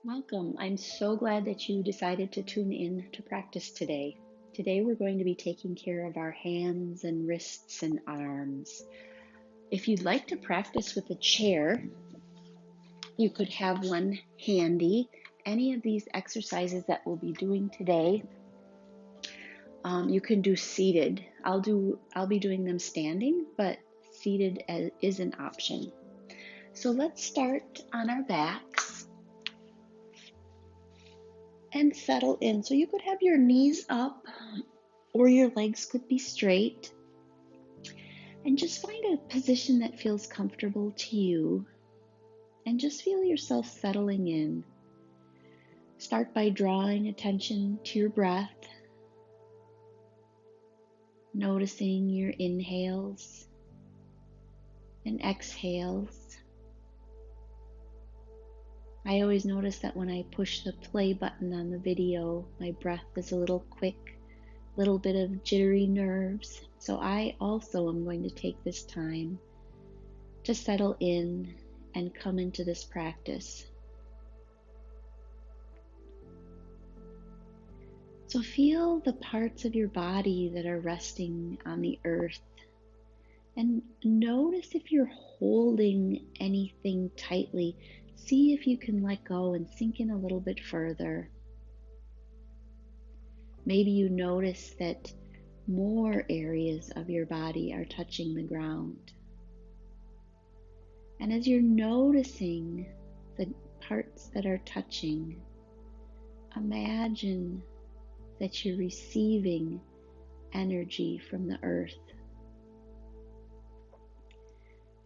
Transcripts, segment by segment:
Welcome. I'm so glad that you decided to tune in to practice today. Today we're going to be taking care of our hands and wrists and arms. If you'd like to practice with a chair, you could have one handy. Any of these exercises that we'll be doing today, you can do seated. I'll be doing them standing, but seated is an option. So let's start on our backs and settle in. So you could have your knees up or your legs could be straight. And just find a position that feels comfortable to you and just feel yourself settling in. Start by drawing attention to your breath, noticing your inhales and exhales. I always notice that when I push the play button on the video, my breath is a little quick, little bit of jittery nerves. So I also am going to take this time to settle in and come into this practice. So feel the parts of your body that are resting on the earth and notice if you're holding anything tightly. See if you can let go and sink in a little bit further. Maybe you notice that more areas of your body are touching the ground. And as you're noticing the parts that are touching, imagine that you're receiving energy from the earth.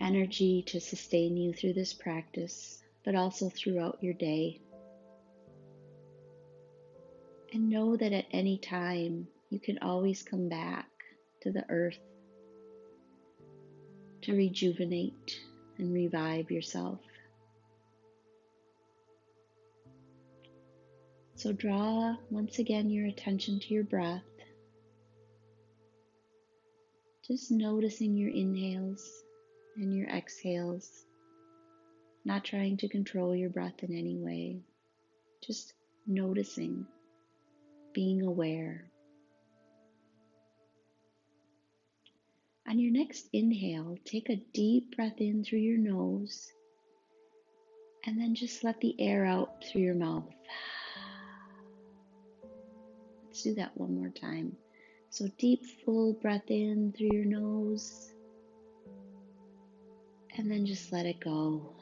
Energy to sustain you through this practice, but also throughout your day. And know that at any time, you can always come back to the earth to rejuvenate and revive yourself. So draw once again your attention to your breath. Just noticing your inhales and your exhales. Not trying to control your breath in any way. Just noticing, being aware. On your next inhale, take a deep breath in through your nose and then just let the air out through your mouth. Let's do that one more time. So deep, full breath in through your nose and then just let it go.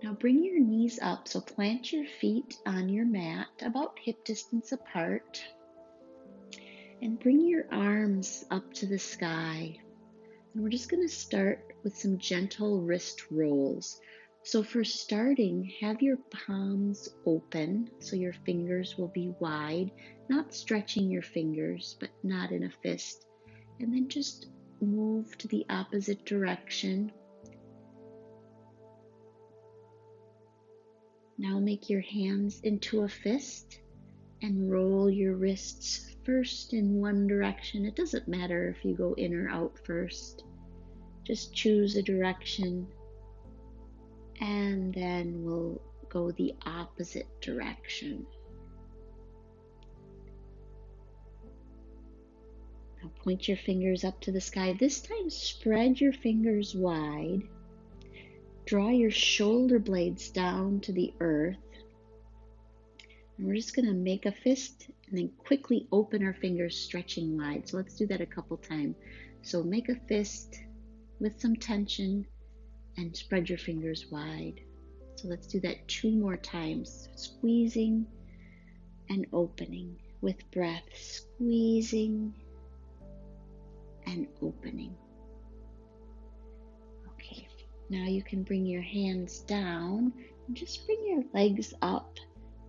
Now bring your knees up, so plant your feet on your mat about hip distance apart. And bring your arms up to the sky. And we're just going to start with some gentle wrist rolls. So for starting, have your palms open so your fingers will be wide, not stretching your fingers, but not in a fist. And then just move to the opposite direction. Now make your hands into a fist and roll your wrists first in one direction. It doesn't matter if you go in or out first. Just choose a direction and then we'll go the opposite direction. Now point your fingers up to the sky. This time spread your fingers wide. Draw your shoulder blades down to the earth. And we're just going to make a fist and then quickly open our fingers, stretching wide. So let's do that a couple times. So make a fist with some tension and spread your fingers wide. So let's do that 2 more times. Squeezing and opening with breath. Squeezing and opening. Okay, now you can bring your hands down and just bring your legs up.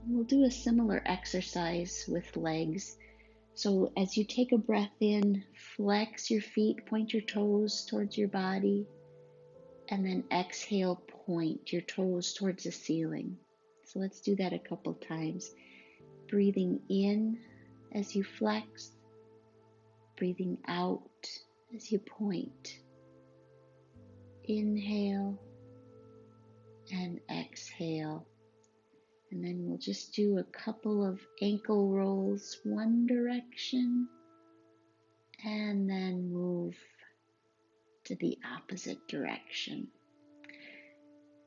We'll do a similar exercise with legs. So as you take a breath in, flex your feet, point your toes towards your body, and then exhale, point your toes towards the ceiling. So let's do that a couple times. Breathing in as you flex, breathing out as you point. Inhale and exhale. And then we'll just do a couple of ankle rolls one direction and then move to the opposite direction.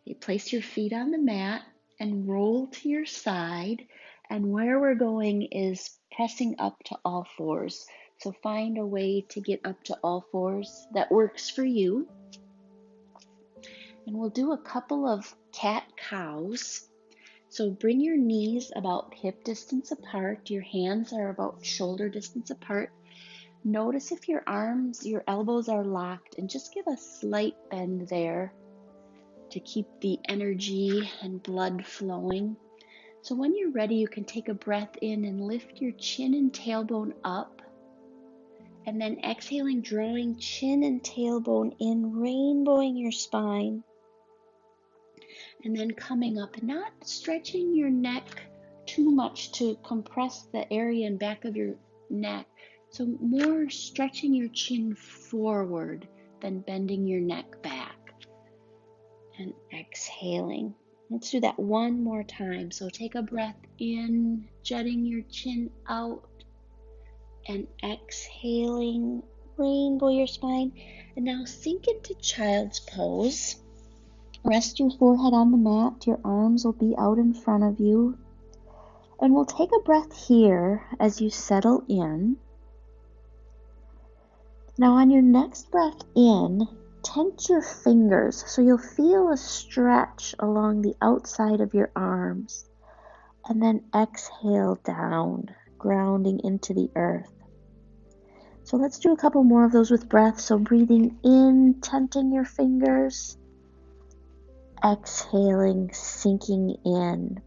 You place your feet on the mat and roll to your side. And where we're going is pressing up to all fours. So find a way to get up to all fours that works for you. And we'll do a couple of cat-cows. So bring your knees about hip distance apart. Your hands are about shoulder distance apart. Notice if your elbows are locked, and just give a slight bend there to keep the energy and blood flowing. So when you're ready, you can take a breath in and lift your chin and tailbone up. And then exhaling, drawing chin and tailbone in, rainbowing your spine. And then coming up, not stretching your neck too much to compress the area in back of your neck. So more stretching your chin forward than bending your neck back. And exhaling. Let's do that one more time. So take a breath in, jutting your chin out, and exhaling, rainbow your spine. And now sink into child's pose. Rest your forehead on the mat. Your arms will be out in front of you. And we'll take a breath here as you settle in. Now on your next breath in, tense your fingers so you'll feel a stretch along the outside of your arms. And then exhale down, grounding into the earth. So let's do a couple more of those with breath. So breathing in, tenting your fingers. Exhaling, sinking in.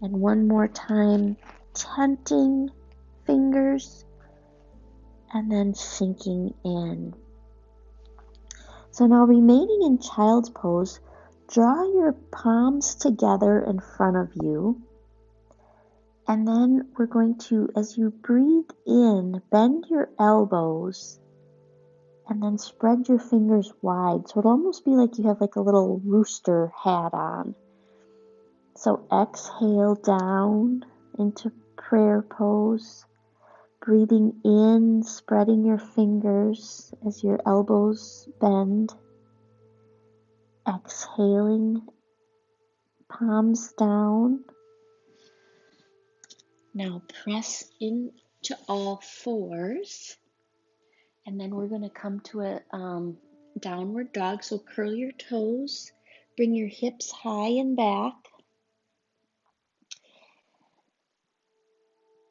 And one more time, tenting fingers. And then sinking in. So now remaining in child's pose, draw your palms together in front of you. And then we're going to, as you breathe in, bend your elbows and then spread your fingers wide. So it'll almost be like you have like a little rooster hat on. So exhale down into prayer pose. Breathing in, spreading your fingers as your elbows bend. Exhaling, palms down. Now press into all fours. And then we're going to come to a downward dog. So curl your toes. Bring your hips high and back.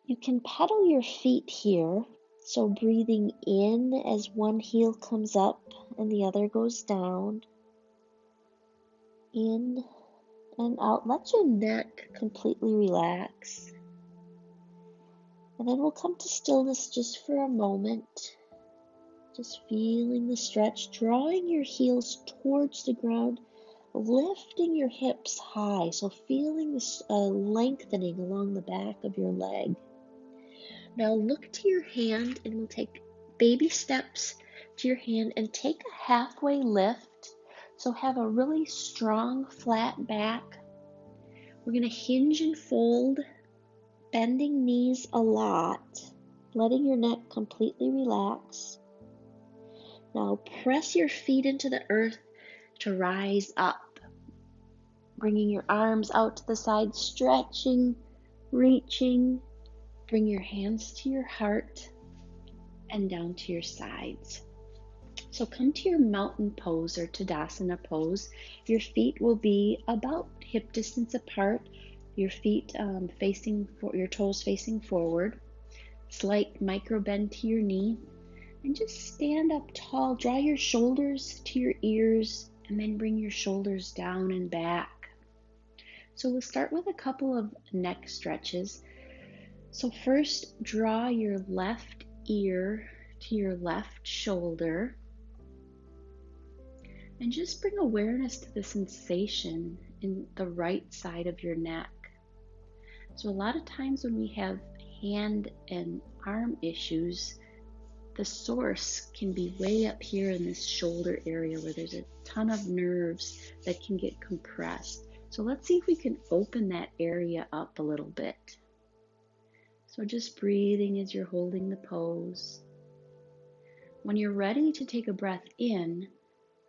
You can pedal your feet here. So breathing in as one heel comes up and the other goes down. In and out. Let your neck completely relax. And then we'll come to stillness just for a moment. Just feeling the stretch, drawing your heels towards the ground, lifting your hips high. So feeling this lengthening along the back of your leg. Now look to your hand and we'll take baby steps to your hand and take a halfway lift. So have a really strong flat back. We're going to hinge and fold, bending knees a lot, letting your neck completely relax. Now press your feet into the earth to rise up, bringing your arms out to the side, stretching, reaching. Bring your hands to your heart and down to your sides. So come to your mountain pose or Tadasana pose. Your feet will be about hip distance apart. Your feet your toes facing forward. Slight micro bend to your knee. And just stand up tall. Draw your shoulders to your ears and then bring your shoulders down and back. So we'll start with a couple of neck stretches. So first, draw your left ear to your left shoulder. And just bring awareness to the sensation in the right side of your neck. So a lot of times when we have hand and arm issues, the source can be way up here in this shoulder area where there's a ton of nerves that can get compressed. So let's see if we can open that area up a little bit. So just breathing as you're holding the pose. When you're ready to take a breath in,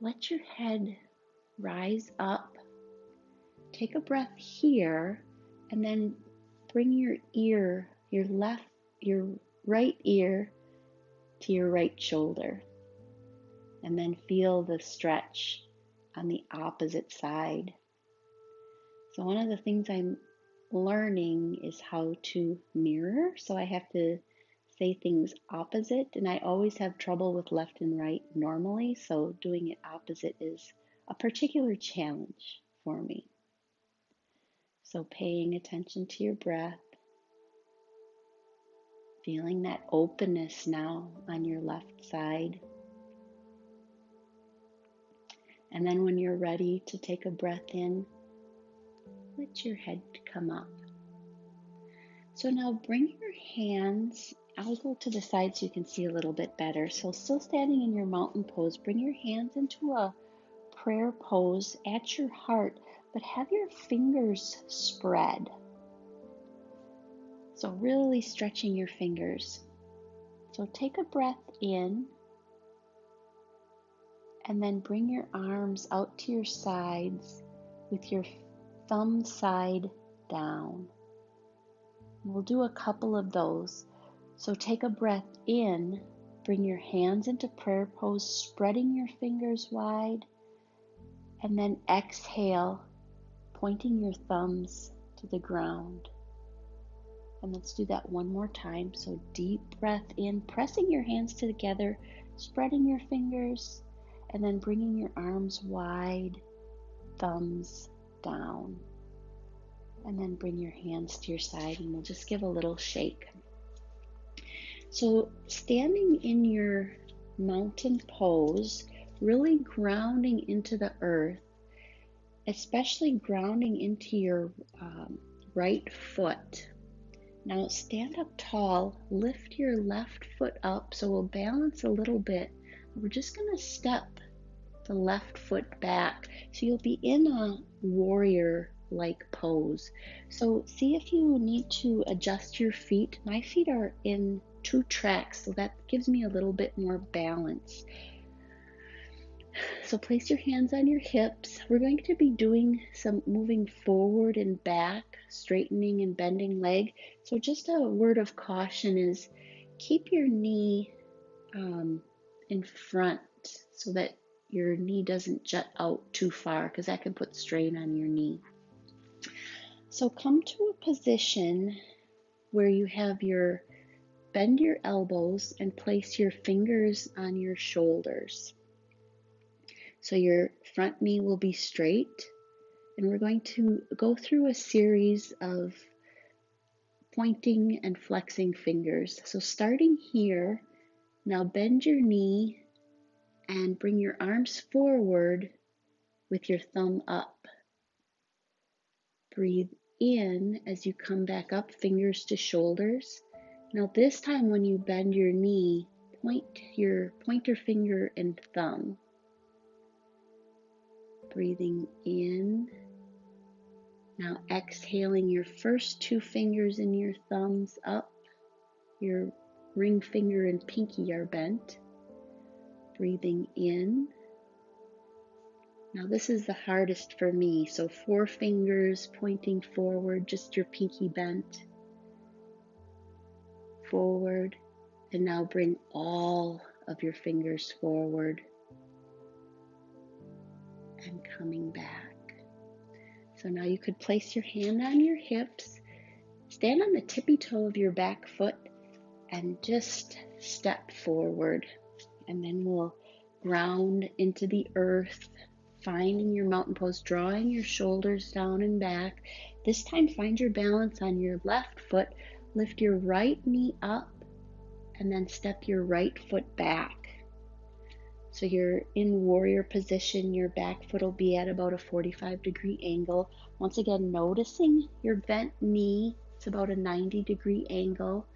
let your head rise up. Take a breath here, and then bring your ear, your right ear to your right shoulder. And then feel the stretch on the opposite side. So one of the things I'm learning is how to mirror. So I have to say things opposite, and I always have trouble with left and right normally. So doing it opposite is a particular challenge for me. So paying attention to your breath, feeling that openness now on your left side. And then when you're ready to take a breath in, let your head come up. So now bring your hands, I'll go to the side so you can see a little bit better. So still standing in your mountain pose, bring your hands into a prayer pose at your heart, but have your fingers spread. So really stretching your fingers. So take a breath in, and then bring your arms out to your sides with your thumb side down. We'll do a couple of those. So take a breath in, bring your hands into prayer pose, spreading your fingers wide, and then exhale, pointing your thumbs to the ground. And let's do that one more time. So deep breath in, pressing your hands together, spreading your fingers, and then bringing your arms wide, thumbs down. And then bring your hands to your side, and we'll just give a little shake. So standing in your mountain pose, really grounding into the earth, especially grounding into your right foot. Now stand up tall, lift your left foot up, so we'll balance a little bit. We're just going to step the left foot back, so you'll be in a warrior-like pose. So see if you need to adjust your feet. My feet are in 2 tracks, so that gives me a little bit more balance. So place your hands on your hips. We're going to be doing some moving forward and back, straightening and bending leg. So just a word of caution is keep your knee in front so that your knee doesn't jut out too far, because that can put strain on your knee. So come to a position where you have bend your elbows and place your fingers on your shoulders. So your front knee will be straight, and we're going to go through a series of pointing and flexing fingers. So starting here, now bend your knee and bring your arms forward with your thumb up. Breathe in as you come back up, fingers to shoulders. Now this time when you bend your knee, point your pointer finger and thumb. Breathing in. Now exhaling, your first 2 fingers and your thumbs up. Your ring finger and pinky are bent. Breathing in. Now this is the hardest for me, so 4 fingers pointing forward, just your pinky bent. Forward, and now bring all of your fingers forward and coming back. So now you could place your hand on your hips, stand on the tippy toe of your back foot, and just step forward. And then we'll ground into the earth, finding your mountain pose, drawing your shoulders down and back. This time find your balance on your left foot, lift your right knee up, and then step your right foot back. So you're in warrior position, your back foot will be at about a 45-degree angle. Once again, noticing your bent knee, it's about a 90-degree angle.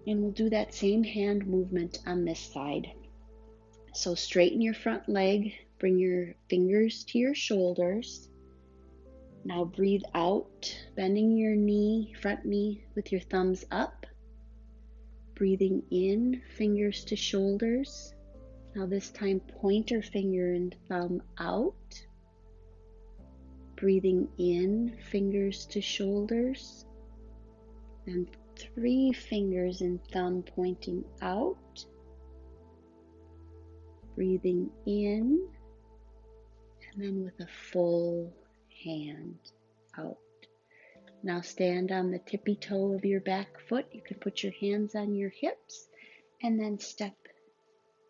And we'll do that same hand movement on this side. So straighten your front leg, bring your fingers to your shoulders. Now breathe out, bending your knee, front knee with your thumbs up. Breathing in, fingers to shoulders. Now this time pointer finger and thumb out. Breathing in, fingers to shoulders. And 3 fingers and thumb pointing out. Breathing in, and then with a full hand out. Now stand on the tippy toe of your back foot. You can put your hands on your hips and then step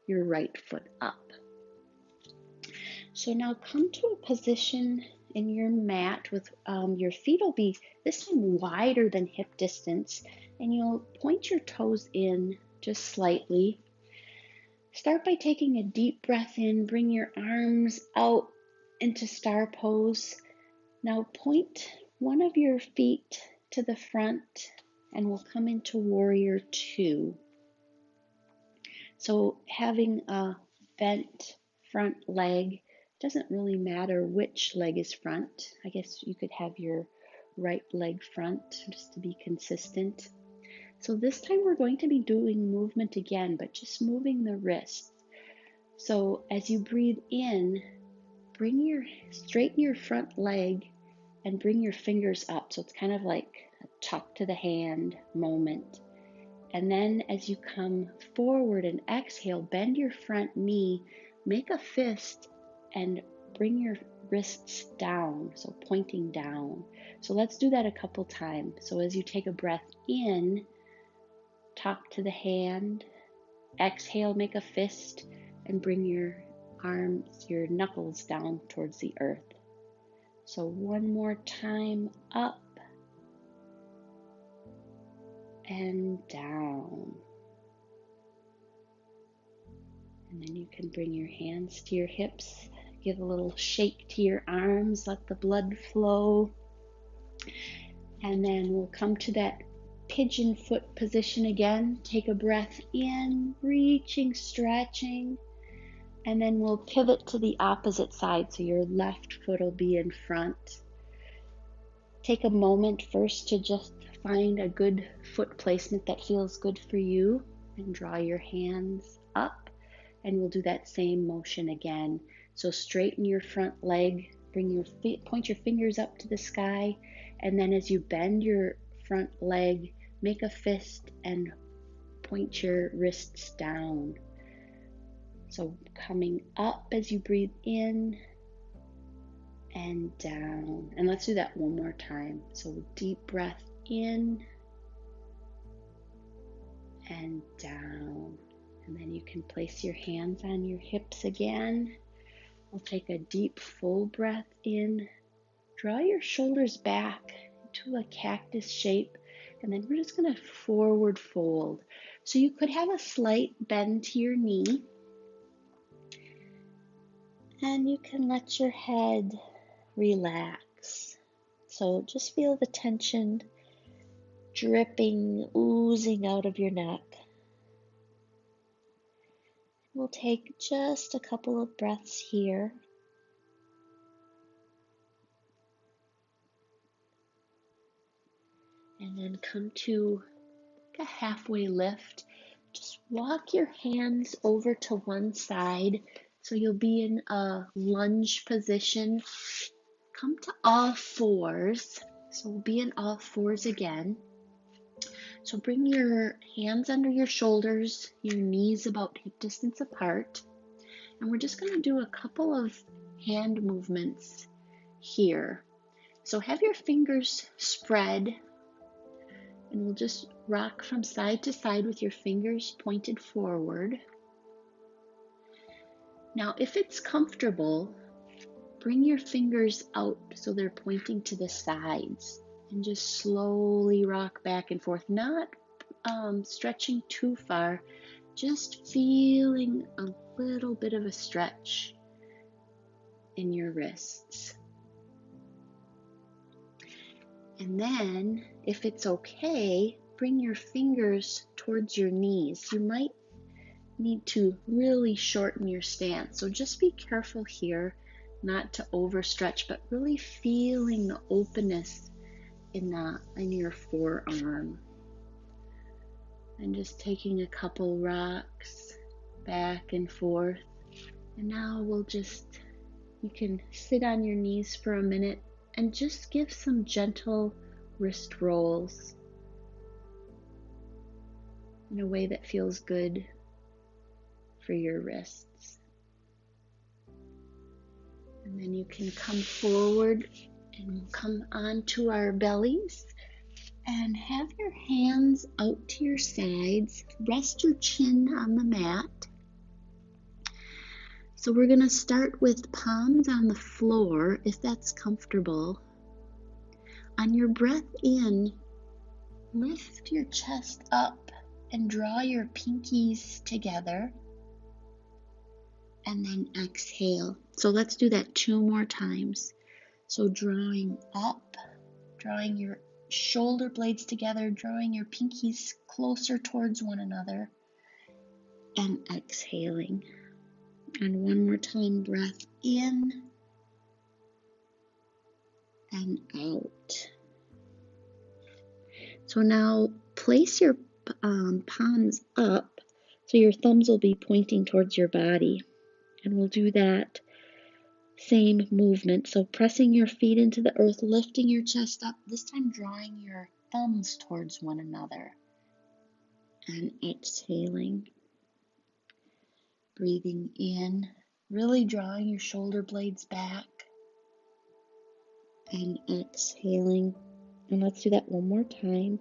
your right foot up. So now come to a position in your mat with your feet will be this time wider than hip distance, and you'll point your toes in just slightly. Start by taking a deep breath in, bring your arms out into star pose. Now point one of your feet to the front and we'll come into warrior 2. So having a bent front leg, doesn't really matter which leg is front. I guess you could have your right leg front just to be consistent. So this time we're going to be doing movement again, but just moving the wrists. So as you breathe in, straighten your front leg and bring your fingers up. So it's kind of like a tuck to the hand moment. And then as you come forward and exhale, bend your front knee, make a fist and bring your wrists down, so pointing down. So let's do that a couple times. So as you take a breath in, tuck to the hand, exhale, make a fist, and bring your arms, your knuckles down towards the earth. So one more time, up and down. And then you can bring your hands to your hips, give a little shake to your arms, let the blood flow. And then we'll come to that pigeon foot position again. Take a breath in, reaching, stretching. And then we'll pivot to the opposite side, so your left foot will be in front. Take a moment first to just find a good foot placement that feels good for you, and draw your hands up, and we'll do that same motion again. So straighten your front leg, point your fingers up to the sky, and then as you bend your front leg, make a fist and point your wrists down. So coming up as you breathe in and down. And let's do that one more time. So deep breath in and down. And then you can place your hands on your hips again. We'll take a deep full breath in. Draw your shoulders back into a cactus shape. And then we're just going to forward fold. So you could have a slight bend to your knee. And you can let your head relax. So just feel the tension dripping, oozing out of your neck. We'll take just a couple of breaths here. And then come to a halfway lift. Just walk your hands over to one side. So you'll be in a lunge position. Come to all fours. So we'll be in all fours again. So bring your hands under your shoulders, your knees about hip distance apart. And we're just going to do a couple of hand movements here. So have your fingers spread, and we'll just rock from side to side with your fingers pointed forward. Now, if it's comfortable, bring your fingers out so they're pointing to the sides, and just slowly rock back and forth, not stretching too far, just feeling a little bit of a stretch in your wrists. And then, if it's okay, bring your fingers towards your knees. You might need to really shorten your stance. So just be careful here not to overstretch, but really feeling the openness in your forearm. And just taking a couple rocks back and forth. And now you can sit on your knees for a minute and just give some gentle wrist rolls in a way that feels good for your wrists. And then you can come forward and we'll come onto our bellies and have your hands out to your sides. Rest your chin on the mat. So we're going to start with palms on the floor, if that's comfortable. On your breath in, lift your chest up and draw your pinkies together. And then exhale. So let's do that 2 more times. So drawing up, drawing your shoulder blades together, drawing your pinkies closer towards one another, and exhaling. And one more time, breath in and out. So now place your palms up so your thumbs will be pointing towards your body. And we'll do that same movement. So pressing your feet into the earth, lifting your chest up, this time drawing your thumbs towards one another. And exhaling. Breathing in, really drawing your shoulder blades back. And exhaling. And let's do that one more time.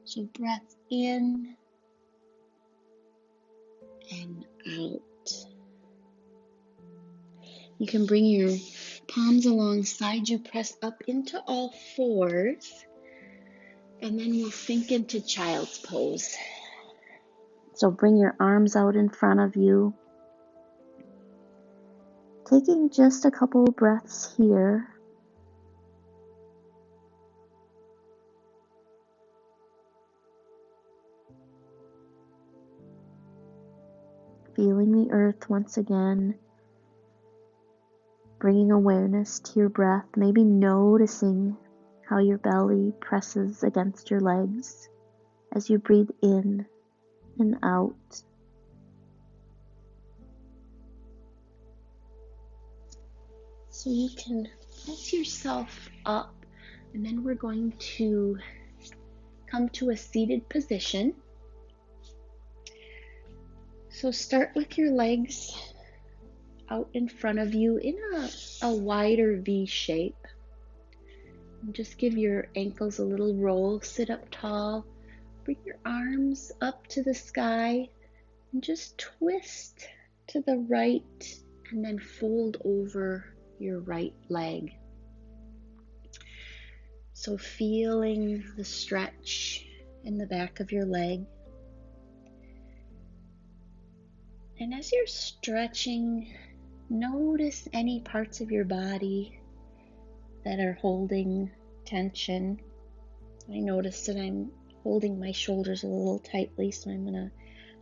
So breath in and out. You can bring your palms alongside you, press up into all fours, and then we'll sink into child's pose. So bring your arms out in front of you. Taking just a couple of breaths here. Feeling the earth once again. Bringing awareness to your breath, maybe noticing how your belly presses against your legs as you breathe in and out. So you can press yourself up, and then we're going to come to a seated position. So start with your legs out in front of you in a wider V shape. And just give your ankles a little roll, sit up tall, bring your arms up to the sky, and just twist to the right and then fold over your right leg. So feeling the stretch in the back of your leg. And as you're stretching, notice any parts of your body that are holding tension. I notice that I'm holding my shoulders a little tightly, so I'm going to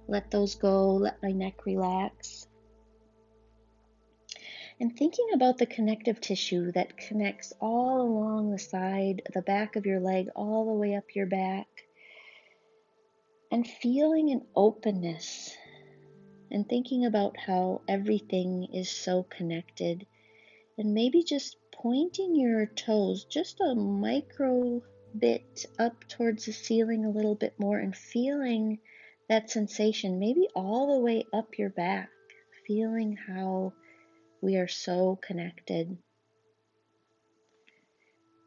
let those go, let my neck relax. And thinking about the connective tissue that connects all along the side, the back of your leg, all the way up your back. And feeling an openness. And thinking about how everything is so connected. And maybe just pointing your toes just a micro bit up towards the ceiling a little bit more and feeling that sensation, maybe all the way up your back. Feeling how we are so connected.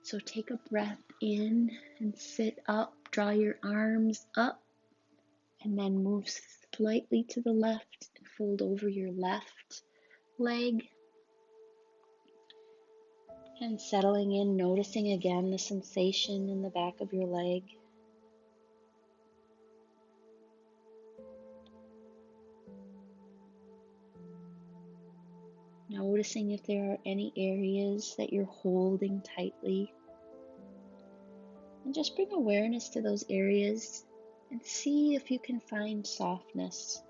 So take a breath in and sit up, draw your arms up, and then move slightly to the left and fold over your left leg. And settling in, noticing again the sensation in the back of your leg. Noticing if there are any areas that you're holding tightly. And just bring awareness to those areas and see if you can find softness.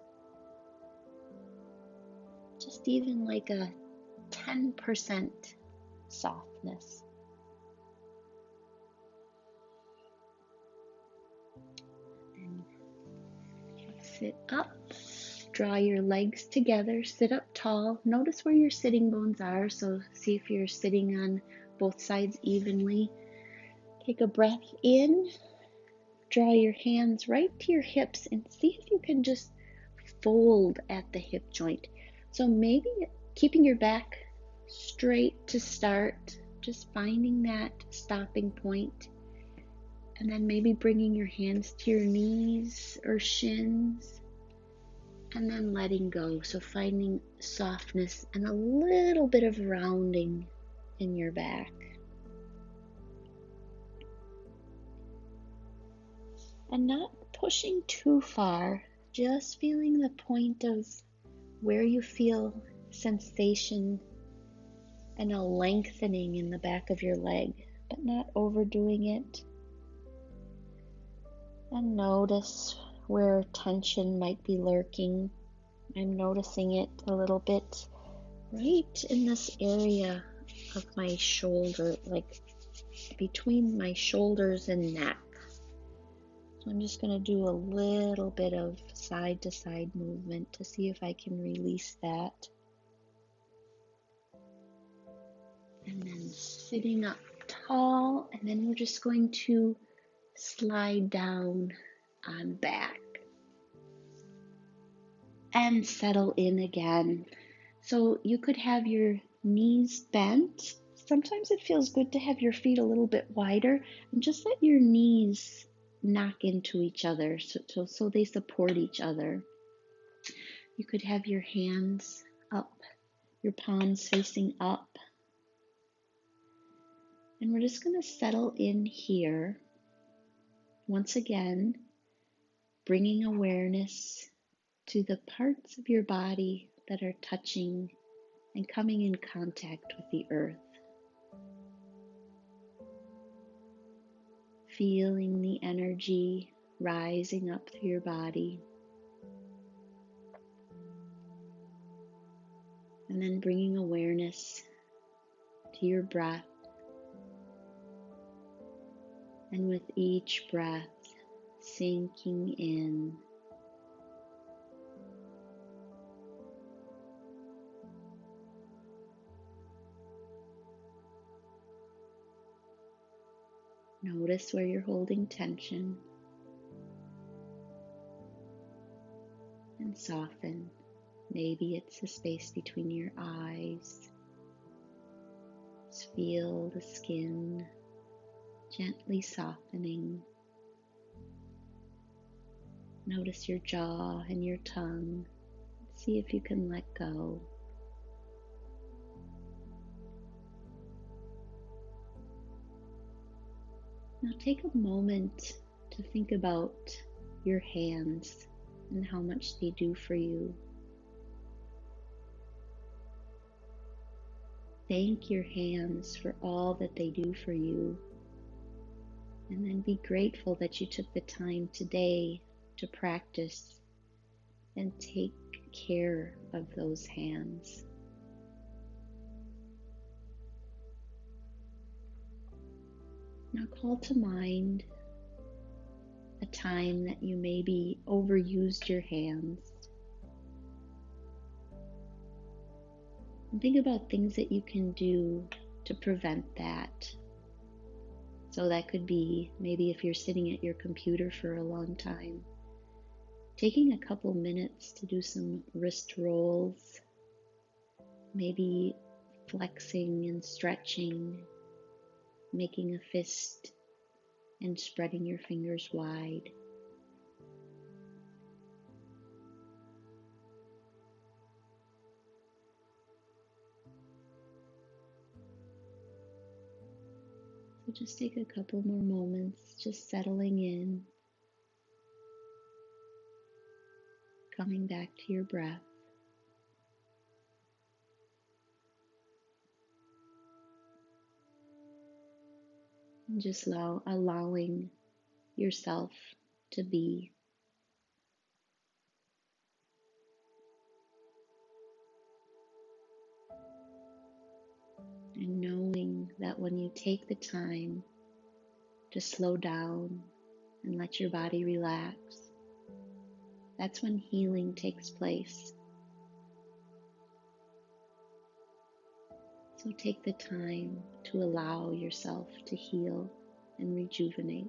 Just even like a 10% softness. And sit up, draw your legs together, sit up tall. Notice where your sitting bones are, so see if you're sitting on both sides evenly. Take a breath in, draw your hands right to your hips and see if you can just fold at the hip joint. So maybe keeping your back straight to start, just finding that stopping point, and then maybe bringing your hands to your knees or shins, and then letting go. So finding softness and a little bit of rounding in your back. And not pushing too far, just feeling the point of where you feel sensation and a lengthening in the back of your leg, but not overdoing it. And notice where tension might be lurking. I'm noticing it a little bit right in this area of my shoulder, like between my shoulders and neck. So I'm just going to do a little bit of side to side movement to see if I can release that. And then sitting up tall, and then we're just going to slide down on back and settle in again. So you could have your knees bent. Sometimes it feels good to have your feet a little bit wider and just let your knees knock into each other so they support each other. You could have your hands up, your palms facing up. And we're just going to settle in here. Once again, bringing awareness to the parts of your body that are touching and coming in contact with the earth. Feeling the energy rising up through your body. And then bringing awareness to your breath. And with each breath, sinking in. Notice where you're holding tension. And soften. Maybe it's the space between your eyes. Just feel the skin gently softening. Notice your jaw and your tongue. See if you can let go. Now take a moment to think about your hands and how much they do for you. Thank your hands for all that they do for you. And then be grateful that you took the time today to practice and take care of those hands. Now call to mind a time that you maybe overused your hands. And think about things that you can do to prevent that. So that could be maybe if you're sitting at your computer for a long time, taking a couple minutes to do some wrist rolls, maybe flexing and stretching, making a fist and spreading your fingers wide. So just take a couple more moments, just settling in, coming back to your breath. And just allowing yourself to be. And knowing that when you take the time to slow down and let your body relax, that's when healing takes place. So take the time to allow yourself to heal and rejuvenate.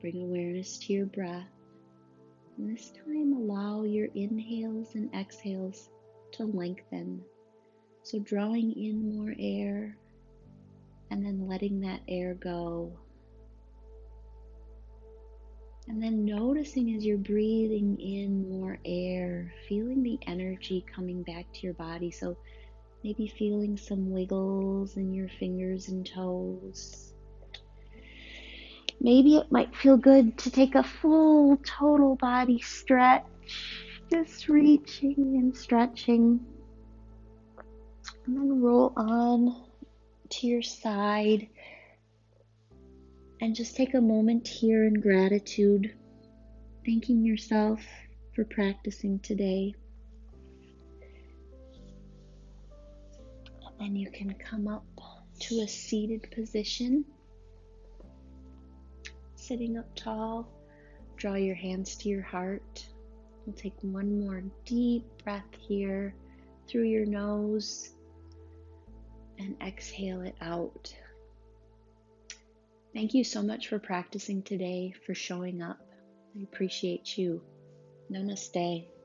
Bring awareness to your breath. And this time allow your inhales and exhales to lengthen. So drawing in more air and then letting that air go. And then noticing as you're breathing in more air, feeling the energy coming back to your body. So maybe feeling some wiggles in your fingers and toes. Maybe it might feel good to take a full total body stretch, just reaching and stretching. And then roll on to your side and just take a moment here in gratitude, thanking yourself for practicing today. And then you can come up to a seated position, sitting up tall. Draw your hands to your heart. We'll take one more deep breath here through your nose and exhale it out. Thank you so much for practicing today, for showing up. I appreciate you. Namaste.